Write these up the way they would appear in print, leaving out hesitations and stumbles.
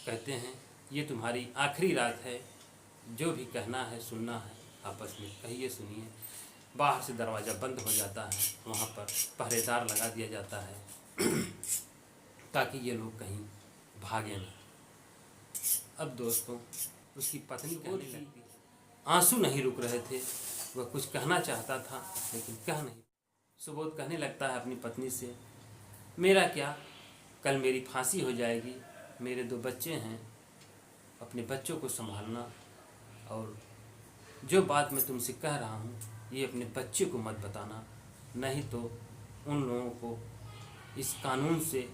कहते हैं ये तुम्हारी आखिरी रात है, जो भी कहना है सुनना है आपस में कहिए सुनिए। बाहर से दरवाज़ा बंद हो जाता है, वहाँ पर पहरेदार लगा दिया जाता है ताकि ये लोग कहीं भागे ना। अब दोस्तों उसकी पत्नी कहने लगी, आंसू नहीं रुक रहे थे, वह कुछ कहना चाहता था लेकिन कह नहीं। सुबोध कहने लगता है अपनी पत्नी से, मेरा क्या, कल मेरी फांसी हो जाएगी, मेरे 2 बच्चे हैं, अपने बच्चों को संभालना, और जो बात मैं तुमसे कह रहा हूँ ये अपने बच्चे को मत बताना, नहीं तो उन लोगों को इस कानून से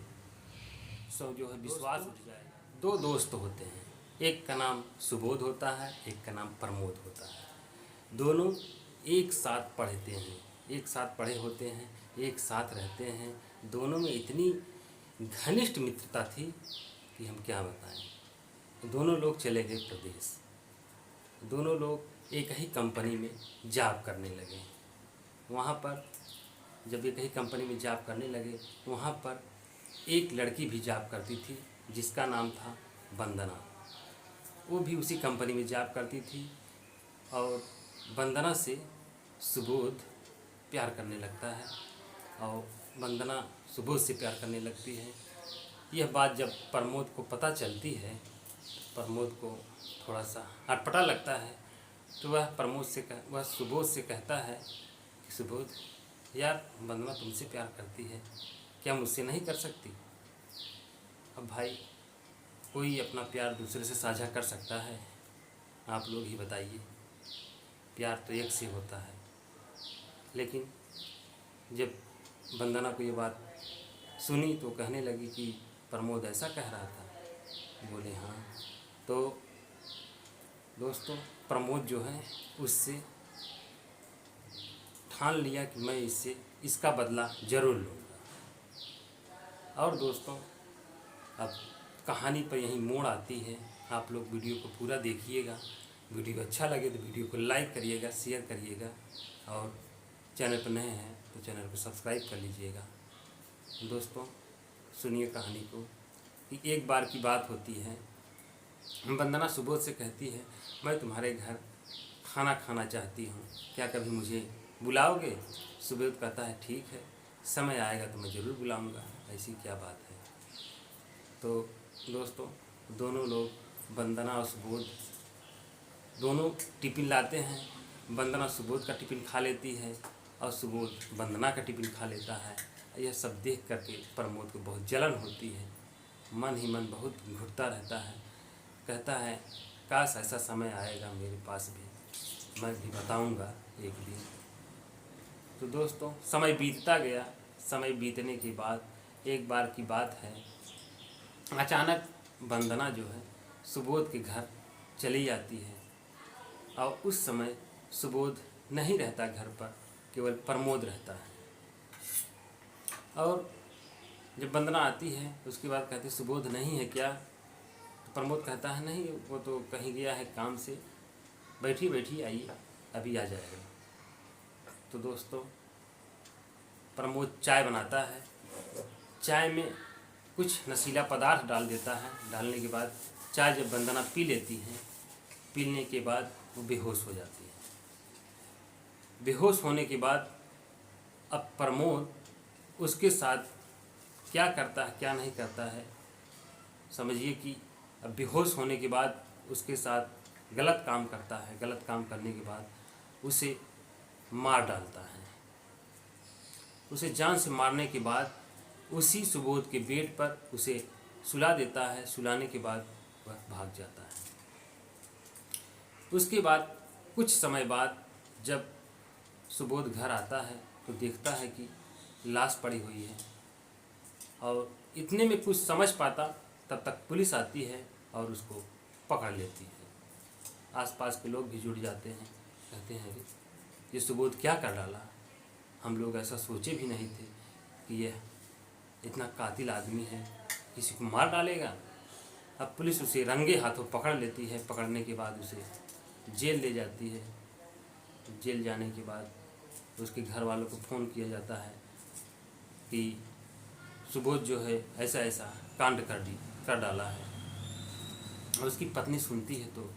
जो है विश्वास उठ जाएगा। 2 दोस्त होते हैं, एक का नाम सुबोध होता है, एक का नाम प्रमोद होता है। दोनों एक साथ पढ़ते हैं, एक साथ पढ़े होते हैं, एक साथ रहते हैं। दोनों में इतनी घनिष्ठ मित्रता थी कि हम क्या बताएं। दोनों लोग चले गए प्रदेश, दोनों लोग एक ही कंपनी में जॉब करने लगे। वहाँ पर जब एक ही कंपनी में जॉब करने लगे, वहाँ पर एक लड़की भी जॉब करती थी जिसका नाम था वंदना। वो भी उसी कंपनी में जॉब करती थी और वंदना से सुबोध प्यार करने लगता है और वंदना सुबोध से प्यार करने लगती है। यह बात जब प्रमोद को पता चलती है, प्रमोद को थोड़ा सा अटपटा लगता है, तो वह सुबोध से कहता है कि सुबोध यार, वंदना तुमसे प्यार करती है, क्या मुझसे नहीं कर सकती? अब भाई, कोई अपना प्यार दूसरे से साझा कर सकता है? आप लोग ही बताइए। प्यार तो एक से होता है। लेकिन जब वंदना को ये बात सुनी तो कहने लगी कि प्रमोद ऐसा कह रहा था। बोले हाँ। तो दोस्तों प्रमोद जो है उससे ठान लिया कि मैं इसका बदला ज़रूर लूँगा। और दोस्तों अब कहानी पर यही मोड़ आती है। आप लोग वीडियो को पूरा देखिएगा। वीडियो अच्छा लगे तो वीडियो को लाइक करिएगा, शेयर करिएगा, और चैनल पर नए हैं तो चैनल को सब्सक्राइब कर लीजिएगा। दोस्तों सुनिए कहानी को कि एक बार की बात होती है। वंदना सुबोध से कहती है, मैं तुम्हारे घर खाना खाना चाहती हूँ, क्या कभी मुझे बुलाओगे? सुबोध कहता है ठीक है, समय आएगा तो मैं ज़रूर बुलाऊँगा, ऐसी क्या बात है। तो दोस्तों दोनों लोग, वंदना और सुबोध, दोनों टिफ़िन लाते हैं। वंदना सुबोध का टिफ़िन खा लेती है और सुबोध वंदना का टिफ़िन खा लेता है। यह सब देख करके प्रमोद को बहुत जलन होती है, मन ही मन बहुत घुटता रहता है। कहता है काश ऐसा समय आएगा मेरे पास भी, मैं भी बताऊंगा एक दिन। तो दोस्तों समय बीतता गया। समय बीतने के बाद एक बार की बात है, अचानक वंदना जो है सुबोध के घर चली जाती है और उस समय सुबोध नहीं रहता घर पर, केवल प्रमोद रहता है। और जब वंदना आती है उसके बाद कहती सुबोध नहीं है क्या? तो प्रमोद कहता है नहीं, वो तो कहीं गया है काम से, बैठी बैठी आइए, अभी आ जाएगा। तो दोस्तों प्रमोद चाय बनाता है, चाय में कुछ नशीला पदार्थ डाल देता है। डालने के बाद चाय जब वंदना पी लेती है, पीने के बाद वो बेहोश हो जाती है। बेहोश होने के बाद अब प्रमोद उसके साथ क्या करता है क्या नहीं करता है, समझिए कि अब बेहोश होने के बाद उसके साथ गलत काम करता है। गलत काम करने के बाद उसे मार डालता है। उसे जान से मारने के बाद उसी सुबोध के बेड पर उसे सुला देता है। सुलाने के बाद वह भाग जाता है। उसके बाद कुछ समय बाद जब सुबोध घर आता है तो देखता है कि लाश पड़ी हुई है, और इतने में कुछ समझ पाता तब तक पुलिस आती है और उसको पकड़ लेती है। आसपास के लोग भी जुड़ जाते हैं, कहते हैं ये सुबोध क्या कर डाला, हम लोग ऐसा सोचे भी नहीं थे कि यह इतना कातिल आदमी है, किसी को मार डालेगा। अब पुलिस उसे रंगे हाथों पकड़ लेती है। पकड़ने के बाद उसे जेल ले जाती है। जेल जाने के बाद उसके घर वालों को फ़ोन किया जाता है कि सुबोध जो है ऐसा ऐसा कांड कर डाला है। और उसकी पत्नी सुनती है तो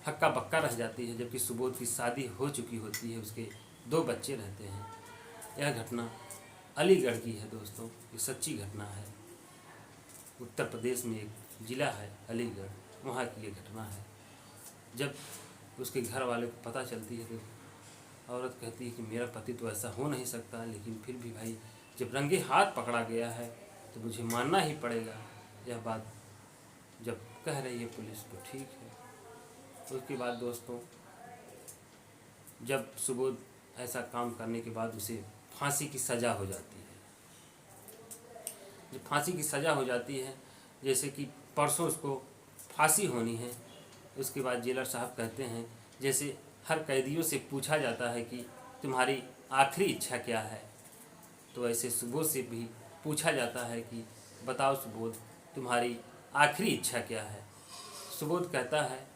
हक्का बक्का रह जाती है, जबकि सुबोध की शादी हो चुकी होती है, उसके 2 बच्चे रहते हैं। यह घटना अलीगढ़ की है दोस्तों, ये सच्ची घटना है। उत्तर प्रदेश में एक ज़िला है अलीगढ़, वहाँ की ये घटना है। जब उसके घर वाले को पता चलती है तो औरत कहती है कि मेरा पति तो ऐसा हो नहीं सकता, लेकिन फिर भी भाई जब रंगे हाथ पकड़ा गया है तो मुझे मानना ही पड़ेगा। यह बात जब कह रही है पुलिस तो ठीक है। उसके बाद दोस्तों जब सुबोध ऐसा काम करने के बाद उसे फांसी की सज़ा हो जाती है। जब फांसी की सज़ा हो जाती है, जैसे कि परसों उसको फांसी होनी है, उसके बाद जेलर साहब कहते हैं जैसे हर कैदियों से पूछा जाता है कि तुम्हारी आखिरी इच्छा क्या है, तो ऐसे सुबोध से भी पूछा जाता है कि बताओ सुबोध तुम्हारी आखिरी इच्छा क्या है। सुबोध कहता है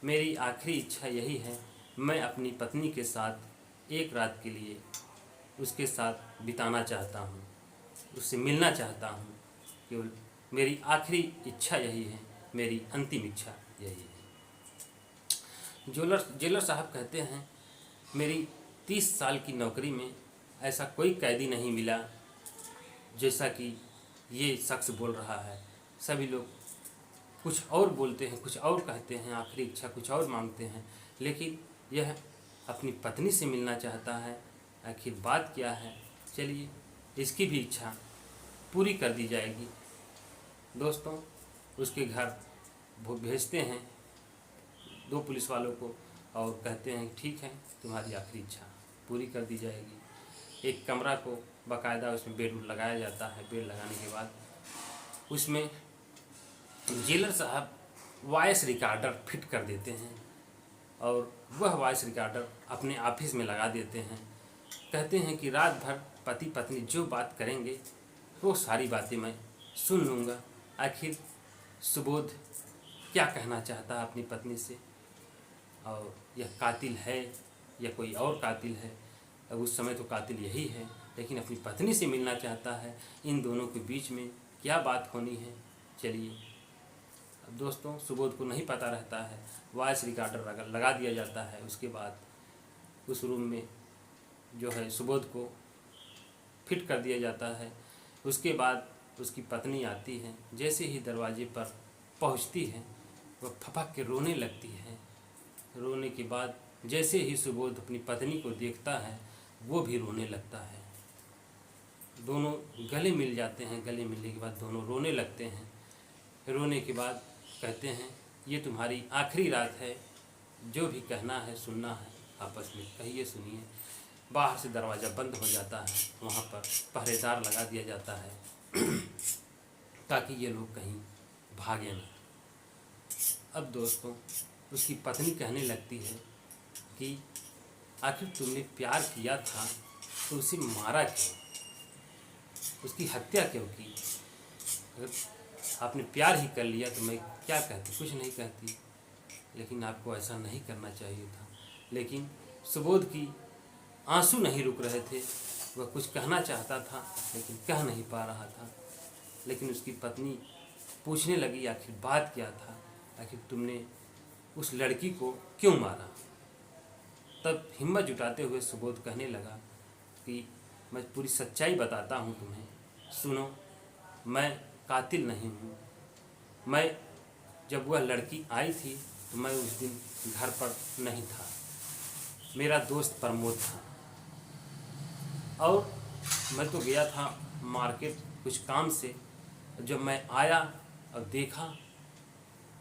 मेरी आखिरी इच्छा यही है, मैं अपनी पत्नी के साथ एक रात के लिए उसके साथ बिताना चाहता हूँ, उससे मिलना चाहता हूँ। केवल मेरी आखिरी इच्छा यही है, मेरी अंतिम इच्छा यही है। जेलर साहब कहते हैं मेरी 30 साल की नौकरी में ऐसा कोई कैदी नहीं मिला जैसा कि ये शख्स बोल रहा है। सभी लोग कुछ और बोलते हैं, कुछ और कहते हैं, आखिरी इच्छा कुछ और मांगते हैं, लेकिन यह अपनी पत्नी से मिलना चाहता है। आखिर बात क्या है, चलिए इसकी भी इच्छा पूरी कर दी जाएगी। दोस्तों उसके घर वो भेजते हैं 2 पुलिस वालों को और कहते हैं ठीक है तुम्हारी आखिरी इच्छा पूरी कर दी जाएगी। एक कमरा को बाकायदा उसमें बेड लगाया जाता है। बेड लगाने के बाद उसमें जेलर साहब वॉइस रिकॉर्डर फिट कर देते हैं और वह वॉइस रिकॉर्डर अपने ऑफिस में लगा देते हैं। कहते हैं कि रात भर पति पत्नी जो बात करेंगे वो सारी बातें मैं सुन लूँगा। आखिर सुबोध क्या कहना चाहता है अपनी पत्नी से, और यह कातिल है या कोई और कातिल है। अब उस समय तो कातिल यही है, लेकिन अपनी पत्नी से मिलना चाहता है। इन दोनों के बीच में क्या बात होनी है, चलिए। अब दोस्तों सुबोध को नहीं पता रहता है, वॉइस रिकॉर्डर लगा दिया जाता है। उसके बाद उस रूम में जो है सुबोध को फिट कर दिया जाता है। उसके बाद उसकी पत्नी आती है, जैसे ही दरवाजे पर पहुंचती है वह फपक के रोने लगती है। रोने के बाद जैसे ही सुबोध अपनी पत्नी को देखता है वो भी रोने लगता है। दोनों गले मिल जाते हैं। गले मिलने के बाद दोनों रोने लगते हैं। रोने के बाद कहते हैं ये तुम्हारी आखिरी रात है, जो भी कहना है सुनना है आपस में कहिए सुनिए। बाहर से दरवाज़ा बंद हो जाता है, वहाँ पर पहरेदार लगा दिया जाता है ताकि ये लोग कहीं भागे ना। अब दोस्तों उसकी पत्नी कहने लगती है कि आखिर तुमने प्यार किया था तो उसे मारा क्यों, उसकी हत्या क्यों की। अगर आपने प्यार ही कर लिया तो मैं क्या कहती, कुछ नहीं कहती, लेकिन आपको ऐसा नहीं करना चाहिए था। लेकिन सुबोध की आंसू नहीं रुक रहे थे, वह कुछ कहना चाहता था लेकिन कह नहीं पा रहा था। लेकिन उसकी पत्नी पूछने लगी आखिर बात क्या था, आखिर तुमने उस लड़की को क्यों मारा। तब हिम्मत जुटाते हुए सुबोध कहने लगा कि मैं पूरी सच्चाई बताता हूँ तुम्हें, सुनो, मैं कातिल नहीं हूँ। मैं जब वह लड़की आई थी तो मैं उस दिन घर पर नहीं था, मेरा दोस्त प्रमोद था और मैं तो गया था मार्केट कुछ काम से। जब मैं आया और देखा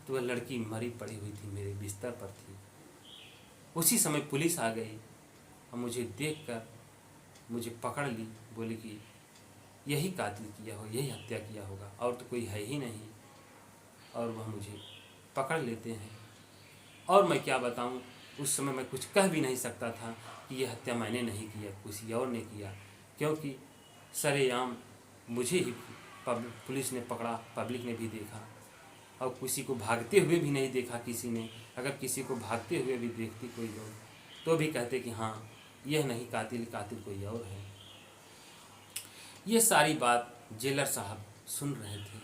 तो वह लड़की मरी पड़ी हुई थी, मेरे बिस्तर पर थी। उसी समय पुलिस आ गई और मुझे देखकर मुझे पकड़ ली, बोली कि यही कातिल किया हो, यही हत्या किया होगा, और तो कोई है ही नहीं। और वह मुझे पकड़ लेते हैं और मैं क्या बताऊं, उस समय मैं कुछ कह भी नहीं सकता था कि यह हत्या मैंने नहीं किया, किसी और ने किया, क्योंकि सरेआम मुझे ही पुलिस ने पकड़ा, पब्लिक ने भी देखा और किसी को भागते हुए भी नहीं देखा किसी ने। अगर किसी को भागते हुए भी देखती कोई लोग तो भी कहते कि हाँ यह नहीं कातिल, कातिल कोई और है। ये सारी बात जेलर साहब सुन रहे थे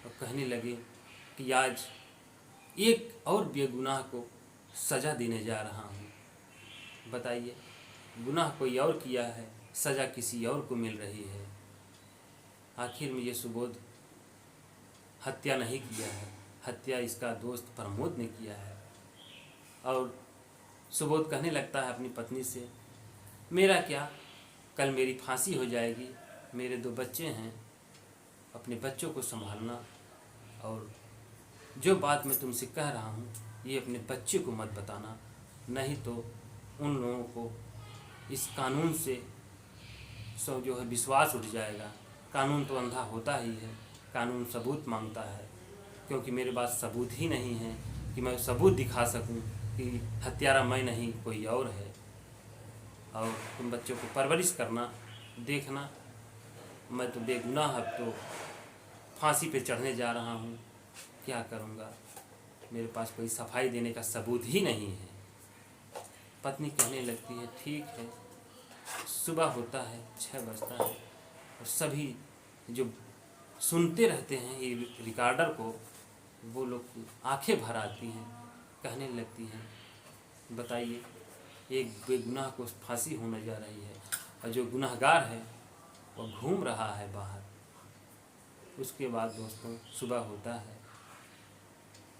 और कहने लगे कि आज एक और बेगुनाह को सज़ा देने जा रहा हूँ। बताइए, गुनाह कोई और किया है, सज़ा किसी और को मिल रही है। आखिर में ये सुबोध हत्या नहीं किया है, हत्या इसका दोस्त प्रमोद ने किया है। और सुबोध कहने लगता है अपनी पत्नी से, मेरा क्या, कल मेरी फांसी हो जाएगी, मेरे 2 बच्चे हैं, अपने बच्चों को संभालना, और जो बात मैं तुमसे कह रहा हूँ ये अपने बच्चे को मत बताना, नहीं तो उन लोगों को इस कानून से जो है विश्वास उठ जाएगा। कानून तो अंधा होता ही है, कानून सबूत मांगता है, क्योंकि मेरे पास सबूत ही नहीं है कि मैं सबूत दिखा सकूं कि हत्यारा मैं नहीं कोई और है। और तुम बच्चों को परवरिश करना, देखना, मैं तो बेगुनाह अब तो फांसी पे चढ़ने जा रहा हूँ, क्या करूँगा, मेरे पास कोई सफाई देने का सबूत ही नहीं है। पत्नी कहने लगती है, ठीक है। सुबह होता है, 6 बजता है, और सभी जो सुनते रहते हैं ये रिकॉर्डर को, वो लोग आंखें भर आती हैं, कहने लगती हैं, बताइए, एक बेगुनाह को फांसी होने जा रही है और जो गुनाहगार है वो घूम रहा है बाहर। उसके बाद दोस्तों सुबह होता है,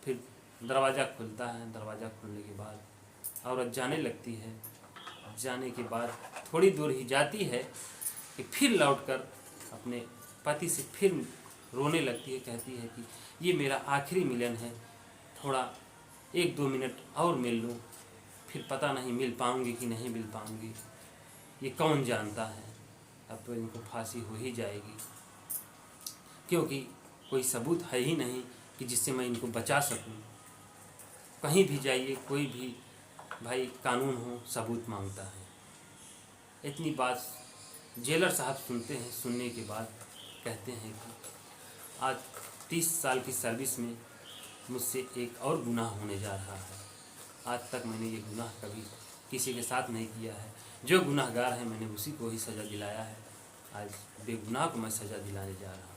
फिर दरवाज़ा खुलता है। दरवाज़ा खुलने के बाद औरत जाने लगती है। जाने के बाद थोड़ी दूर ही जाती है कि फिर लौटकर अपने पति से फिर रोने लगती है, कहती है कि ये मेरा आखिरी मिलन है, थोड़ा 1-2 मिनट और मिल लूँ, फिर पता नहीं मिल पाऊँगी कि नहीं मिल पाऊँगी, ये कौन जानता है, अब तो इनको फांसी हो ही जाएगी, क्योंकि कोई सबूत है ही नहीं कि जिससे मैं इनको बचा सकूं। कहीं भी जाइए, कोई भी भाई कानून हो, सबूत मांगता है। इतनी बात जेलर साहब सुनते हैं। सुनने के बाद कहते हैं कि आज 30 साल की सर्विस में मुझसे एक और गुनाह होने जा रहा है। आज तक मैंने ये गुनाह कभी किसी के साथ नहीं किया है। जो गुनाहगार है मैंने उसी को ही सज़ा दिलाया है। आज बेगुनाह को मैं सज़ा दिलाने जा रहा हूँ।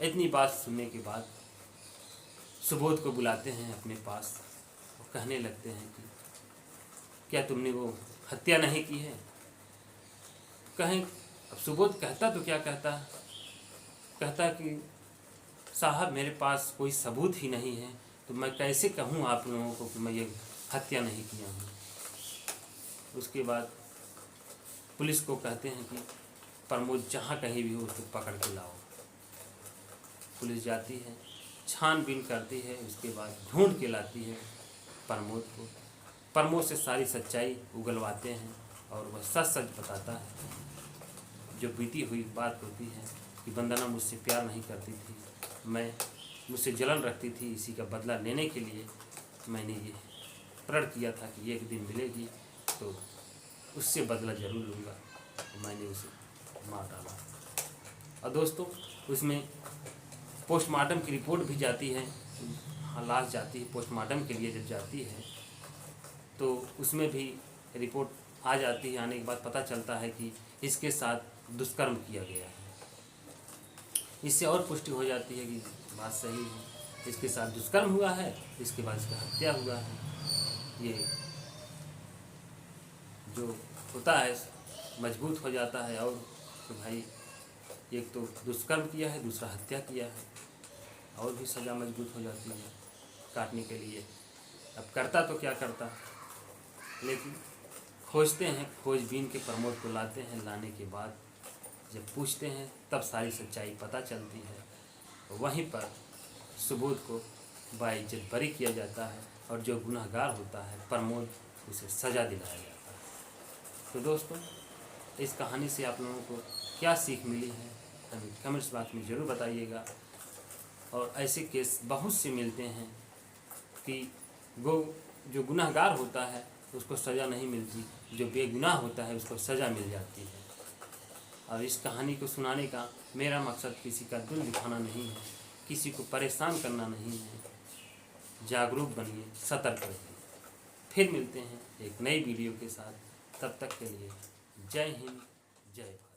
इतनी बात सुनने के बाद सुबोध को बुलाते हैं अपने पास और कहने लगते हैं कि क्या तुमने वो हत्या नहीं की है? कहें, अब सुबोध कहता तो क्या कहता, कहता कि साहब मेरे पास कोई सबूत ही नहीं है, तो मैं कैसे कहूँ आप लोगों को कि मैं ये हत्या नहीं किया हूँ। उसके बाद पुलिस को कहते हैं कि प्रमोद जहाँ कहीं भी हो उसको पकड़ के लाओ। पुलिस जाती है, छानबीन करती है, उसके बाद ढूंढ के लाती है प्रमोद को। प्रमोद से सारी सच्चाई उगलवाते हैं और वह सच सच बताता है। जो बीती हुई बात होती है कि वंदना मुझसे प्यार नहीं करती थी, मैं मुझसे जलन रखती थी, इसी का बदला लेने के लिए मैंने ये प्रण किया था कि एक दिन मिलेगी तो उससे बदला ज़रूर लूँगा। तो मैंने उसे मार डाला। और दोस्तों उसमें पोस्टमार्टम की रिपोर्ट भी जाती है। हाँ, लाश जाती है पोस्टमार्टम के लिए। जब जाती है तो उसमें भी रिपोर्ट आ जाती है। आने के बाद पता चलता है कि इसके साथ दुष्कर्म किया गया है। इससे और पुष्टि हो जाती है कि बात सही है, इसके साथ दुष्कर्म हुआ है, इसके बाद इसका हत्या हुआ है। ये जो होता है मजबूत हो जाता है। और तो भाई एक तो दुष्कर्म किया है, दूसरा हत्या किया है, और भी सज़ा मजबूत हो जाती है काटने के लिए। अब करता तो क्या करता, लेकिन खोजते हैं, खोजबीन के प्रमोद को लाते हैं। लाने के बाद जब पूछते हैं तब सारी सच्चाई पता चलती है। वहीं पर सुबोध को बाइज्जत बरी किया जाता है और जो गुनहगार होता है प्रमोद, उसे सज़ा दिलाया जाता है। तो दोस्तों इस कहानी से आप लोगों को क्या सीख मिली है हमें कमेंट्स बॉक्स में ज़रूर बताइएगा। और ऐसे केस बहुत से मिलते हैं कि जो गुनहगार होता है उसको सज़ा नहीं मिलती, जो बेगुनाह होता है उसको सज़ा मिल जाती है। और इस कहानी को सुनाने का मेरा मकसद किसी का दिल दिखाना नहीं है, किसी को परेशान करना नहीं है। जागरूक बनिए, सतर्क रहिए। फिर मिलते हैं एक नई वीडियो के साथ। तब तक के लिए जय हिंद, जय भारत।